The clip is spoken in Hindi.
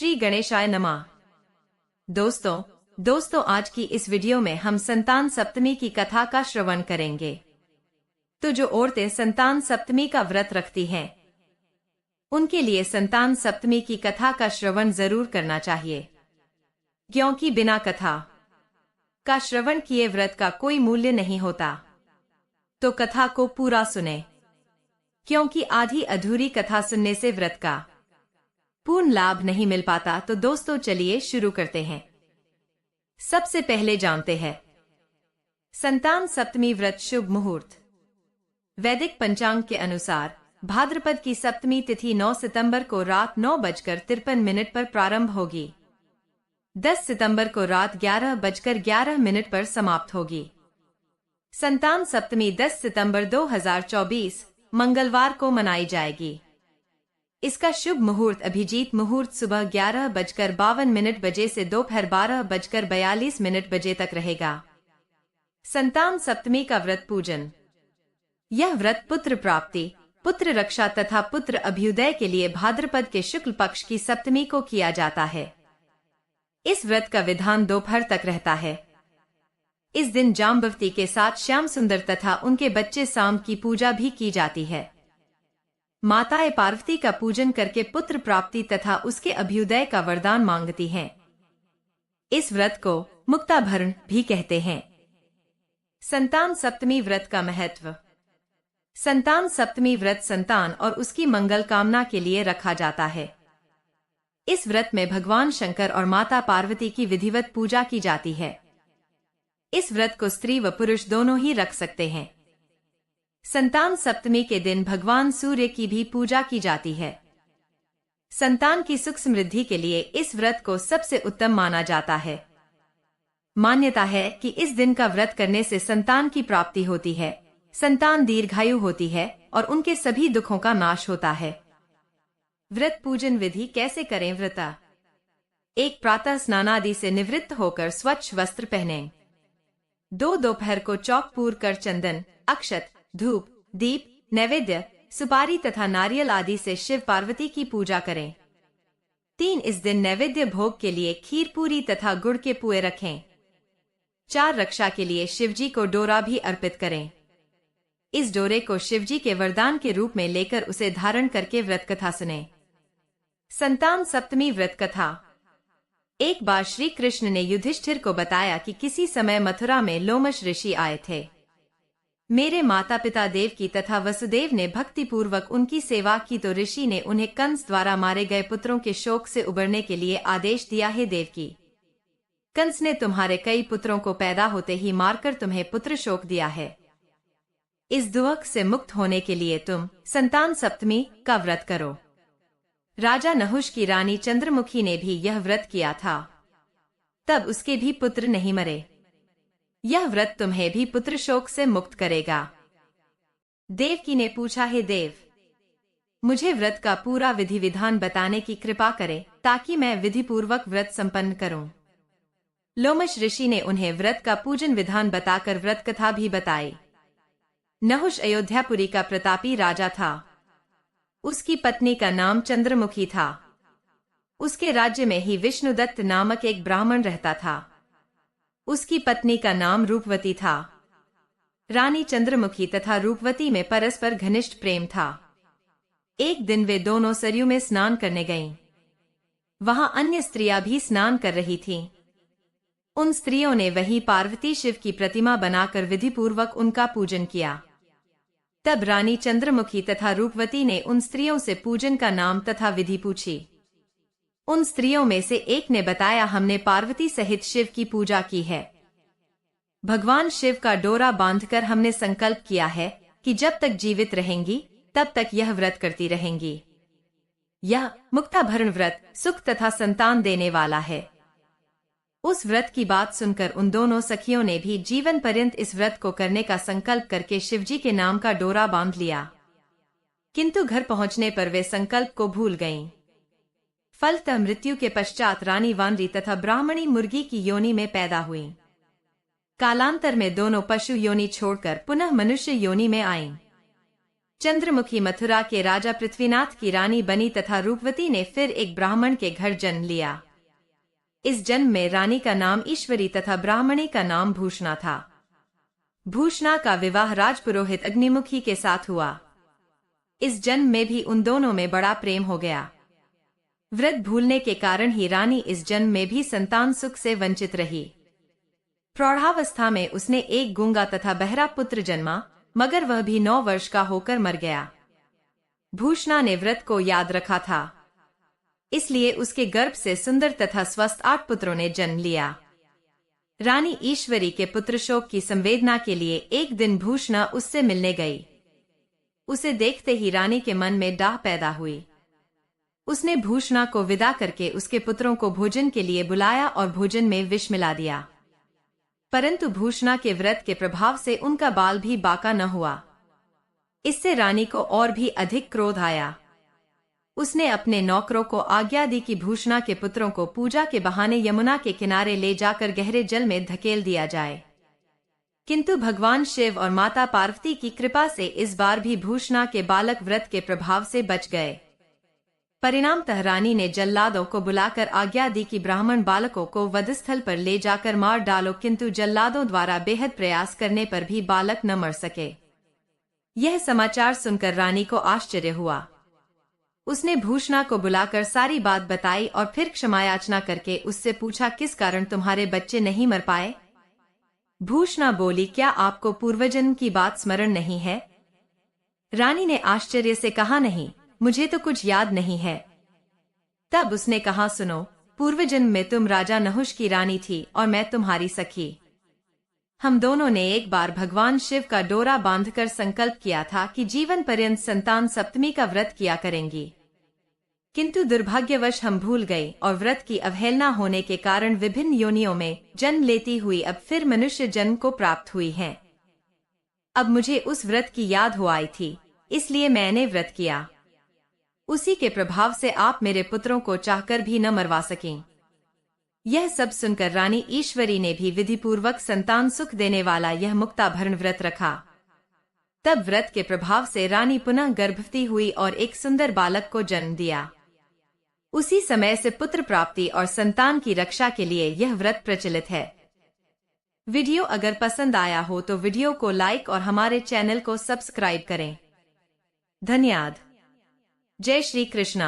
श्री गणेशाय नमः। दोस्तों आज की इस वीडियो में हम संतान सप्तमी की कथा का श्रवण करेंगे। तो जो औरतें संतान सप्तमी का व्रत रखती हैं, उनके लिए संतान सप्तमी की कथा का श्रवण जरूर करना चाहिए, क्योंकि बिना कथा का श्रवण किए व्रत का कोई मूल्य नहीं होता। तो कथा को पूरा सुने, क्योंकि आधी अधूरी कथा सुनने से व्रत का पूर्ण लाभ नहीं मिल पाता। तो दोस्तों चलिए शुरू करते हैं। सबसे पहले जानते हैं संतान सप्तमी व्रत शुभ मुहूर्त। वैदिक पंचांग के अनुसार भाद्रपद की सप्तमी तिथि 9 सितंबर को रात 9:53 पर प्रारंभ होगी। 10 सितंबर को रात 11:11 पर समाप्त होगी। संतान सप्तमी 10 सितंबर 2024 मंगलवार को मनाई जाएगी। इसका शुभ मुहूर्त अभिजीत मुहूर्त सुबह 11:52 बजे से दोपहर 12:42 बजे तक रहेगा। संतान सप्तमी का व्रत पूजन। यह व्रत पुत्र प्राप्ति, पुत्र रक्षा तथा पुत्र अभ्युदय के लिए भाद्रपद के शुक्ल पक्ष की सप्तमी को किया जाता है। इस व्रत का विधान दोपहर तक रहता है। इस दिन जाम्बवती के साथ श्याम सुंदर तथा उनके बच्चे साम की पूजा भी की जाती है। माताएं पार्वती का पूजन करके पुत्र प्राप्ति तथा उसके अभ्युदय का वरदान मांगती हैं। इस व्रत को मुक्ताभरण भी कहते हैं। संतान सप्तमी व्रत का महत्व। संतान सप्तमी व्रत संतान और उसकी मंगल कामना के लिए रखा जाता है। इस व्रत में भगवान शंकर और माता पार्वती की विधिवत पूजा की जाती है। इस व्रत को स्त्री व पुरुष दोनों ही रख सकते हैं। संतान सप्तमी के दिन भगवान सूर्य की भी पूजा की जाती है। संतान की सुख समृद्धि के लिए इस व्रत को सबसे उत्तम माना जाता है। मान्यता है कि इस दिन का व्रत करने से संतान की प्राप्ति होती है, संतान दीर्घायु होती है और उनके सभी दुखों का नाश होता है। व्रत पूजन विधि कैसे करें। व्रता 1 प्रातः स्नानादि से निवृत्त होकर स्वच्छ वस्त्र पहनें। 2 दोपहर को चौक पूर कर चंदन, अक्षत, धूप, दीप, नैवेद्य, सुपारी तथा नारियल आदि से शिव पार्वती की पूजा करें। 3 इस दिन नैवेद्य भोग के लिए खीर पूरी तथा गुड़ के पुए रखें। 4 रक्षा के लिए शिवजी को डोरा भी अर्पित करें। इस डोरे को शिवजी के वरदान के रूप में लेकर उसे धारण करके व्रत कथा सुने। संतान सप्तमी व्रत कथा। एक बार श्री कृष्ण ने युधिष्ठिर को बताया कि किसी समय मथुरा में लोमश ऋषि आए थे। मेरे माता पिता देवकी तथा वसुदेव ने भक्ति पूर्वक उनकी सेवा की, तो ऋषि ने उन्हें कंस द्वारा मारे गए पुत्रों के शोक से उबरने के लिए आदेश दिया है। देवकी, कंस ने तुम्हारे कई पुत्रों को पैदा होते ही मारकर तुम्हें पुत्र शोक दिया है। इस दुख से मुक्त होने के लिए तुम संतान सप्तमी का व्रत करो। राजा नहुष की रानी चंद्रमुखी ने भी यह व्रत किया था, तब उसके भी पुत्र नहीं मरे। यह व्रत तुम्हें भी पुत्र शोक से मुक्त करेगा। देवकी ने पूछा, हे देव, मुझे व्रत का पूरा विधि विधान बताने की कृपा करें, ताकि मैं विधि पूर्वक व्रत संपन्न करूं। लोमश ऋषि ने उन्हें व्रत का पूजन विधान बताकर व्रत कथा भी बताई। नहुष अयोध्यापुरी का प्रतापी राजा था। उसकी पत्नी का नाम चंद्रमुखी था। उसके राज्य में ही विष्णुदत्त नामक एक ब्राह्मण रहता था। उसकी पत्नी का नाम रूपवती था। रानी चंद्रमुखी तथा रूपवती में परस्पर घनिष्ठ प्रेम था। एक दिन वे दोनों सरयू में स्नान करने गईं। वहां अन्य स्त्रियां भी स्नान कर रही थीं। उन स्त्रियों ने वहीं पार्वती शिव की प्रतिमा बनाकर विधिपूर्वक उनका पूजन किया। तब रानी चंद्रमुखी तथा रूपवती ने उन स्त्रियों से पूजन का नाम तथा विधि पूछी। उन स्त्रियों में से एक ने बताया, हमने पार्वती सहित शिव की पूजा की है। भगवान शिव का डोरा बांधकर हमने संकल्प किया है कि जब तक जीवित रहेंगी तब तक यह व्रत करती रहेंगी। यह मुक्ताभरण व्रत सुख तथा संतान देने वाला है। उस व्रत की बात सुनकर उन दोनों सखियों ने भी जीवन पर्यंत इस व्रत को करने का संकल्प करके शिवजी के नाम का डोरा बांध लिया। किंतु घर पहुंचने पर वे संकल्प को भूल गईं। फलतः मृत्यु के पश्चात रानी वानरी तथा ब्राह्मणी मुर्गी की योनि में पैदा हुईं। कालांतर में दोनों पशु योनि छोड़कर पुनः मनुष्य योनि में आईं। चंद्रमुखी मथुरा के राजा पृथ्वीनाथ की रानी बनी तथा रूपवती ने फिर एक ब्राह्मण के घर जन्म लिया। इस जन्म में रानी का नाम ईश्वरी तथा ब्राह्मणी का नाम भूषणा था। भूषणा का विवाह राजपुरोहित अग्निमुखी के साथ हुआ। इस जन्म में भी उन दोनों में बड़ा प्रेम हो गया। व्रत भूलने के कारण ही रानी इस जन्म में भी संतान सुख से वंचित रही। प्रौढ़ावस्था में उसने एक गूंगा तथा बहरा पुत्र जन्मा, मगर वह भी 9 वर्ष का होकर मर गया। भूषणा ने व्रत को याद रखा था, इसलिए उसके गर्भ से सुंदर तथा स्वस्थ 8 पुत्रों ने जन्म लिया। रानी ईश्वरी के पुत्र शोक की संवेदना के लिए एक दिन भूषणा उससे मिलने गई। उसे देखते ही रानी के मन में डाह पैदा हुई। उसने भूषणा को विदा करके उसके पुत्रों को भोजन के लिए बुलाया और भोजन में विष मिला दिया। परंतु भूषणा के व्रत के प्रभाव से उनका बाल भी बाका न हुआ। इससे रानी को और भी अधिक क्रोध आया। उसने अपने नौकरों को आज्ञा दी कि भूषणा के पुत्रों को पूजा के बहाने यमुना के किनारे ले जाकर गहरे जल में धकेल दिया जाए। किंतु भगवान शिव और माता पार्वती की कृपा से इस बार भी भूषणा के बालक व्रत के प्रभाव से बच गए। परिणामतः रानी ने जल्लादों को बुलाकर आज्ञा दी कि ब्राह्मण बालकों को वधस्थल पर ले जाकर मार डालो, किंतु जल्लादों द्वारा बेहद प्रयास करने पर भी बालक न मर सके। यह समाचार सुनकर रानी को आश्चर्य हुआ। उसने भूषणा को बुलाकर सारी बात बताई और फिर क्षमायाचना करके उससे पूछा, किस कारण तुम्हारे बच्चे नहीं मर पाए? भूषणा बोली, क्या आपको पूर्वजन्म की बात स्मरण नहीं है? रानी ने आश्चर्य से कहा, नहीं, मुझे तो कुछ याद नहीं है। तब उसने कहा, सुनो, पूर्वजन्म में तुम राजा नहुष की रानी थी और मैं तुम्हारी सखी। हम दोनों ने एक बार भगवान शिव का डोरा बांधकर संकल्प किया था कि जीवन पर्यंत संतान सप्तमी का व्रत किया करेंगी, किंतु दुर्भाग्यवश हम भूल गए और व्रत की अवहेलना होने के कारण विभिन्न योनियों में जन्म लेती हुई अब फिर मनुष्य जन्म को प्राप्त हुई हैं। अब मुझे उस व्रत की याद हो आई थी, इसलिए मैंने व्रत किया। उसी के प्रभाव से आप मेरे पुत्रों को चाहकर भी न मरवा सकें। यह सब सुनकर रानी ईश्वरी ने भी विधिपूर्वक संतान सुख देने वाला यह मुक्ताभरण व्रत रखा। तब व्रत के प्रभाव से रानी पुनः गर्भवती हुई और एक सुंदर बालक को जन्म दिया। उसी समय से पुत्र प्राप्ति और संतान की रक्षा के लिए यह व्रत प्रचलित है। वीडियो अगर पसंद आया हो तो वीडियो को लाइक और हमारे चैनल को सब्सक्राइब करें। धन्यवाद। जय श्री कृष्णा।